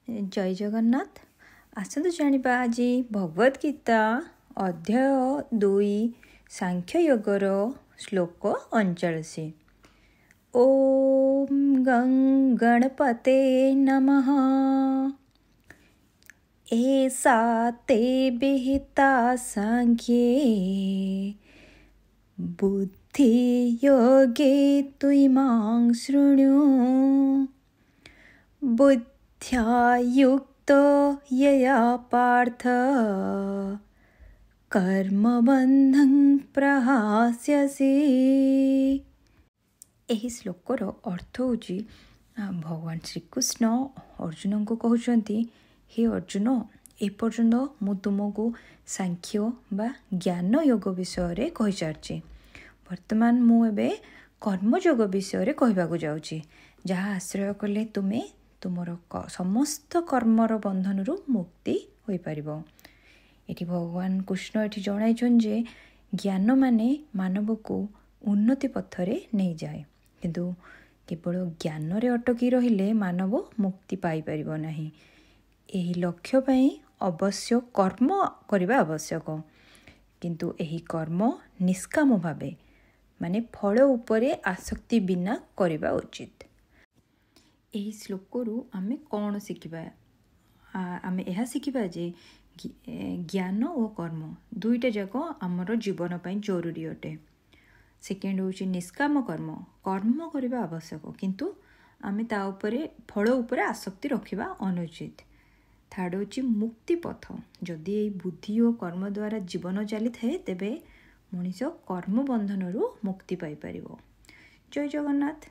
जय जगन्नाथ। आसतु जानिबा आज भगवद गीता अध्याय 2 सांख्य योगर श्लोक 39। ओम गं गणपते नमः। एषा ते विहिता सांख्ये बुद्धियोगे तुइमां शृणु। बुद्ध्यायुक्तो यया पार्थ कर्मबन्धं प्रहास्यसि। एही श्लोकर अर्थ होची भगवान श्रीकृष्ण अर्जुन को कहउचंती, हे अर्जुन ए पर्यंत मु तुमको सांख्य बा ज्ञान योग विषय रे कहि सारछि। वर्तमान मु एबे कर्मयोग विषय रे कहबाकू जाउछि, जहाँ आश्रय कले तुमे तुमर समस्त कर्मर बंधन रु मुक्ति होई परिबो। एठी भगवान कृष्ण एठी जणाइछन जे ज्ञान माने मानव को उन्नति पथरे नहीं जाए, किंतु केवल ज्ञान रे अटकी रहिले मानव मुक्ति पाई परिबो नाही। एही लक्ष्य पई अवश्य कर्म करिबा आवश्यक, किंतु एही कर्म निष्काम भावे माने फल उपरे आसक्ति बिना करिबा उचित। एही श्लोकरू आमे कौन शिखिबा? आमे एहा शिखिबा जे ज्ञान और कर्म दुईटा जाक आमर जीवन पई जरूरी अटे। सेकेंड होची निष्काम कर्म, कर्म करिबा आवश्यक, किंतु आमे ता उपरे फल उपरे आसक्ति रखिबा अनुचित। थर्ड होची मुक्ति पथ, जदि एई बुद्धि और कर्म द्वारा जीवन चली थाए तेबे मनीष कर्म बंधन रु मुक्ति पाई परिबो। जय जगन्नाथ।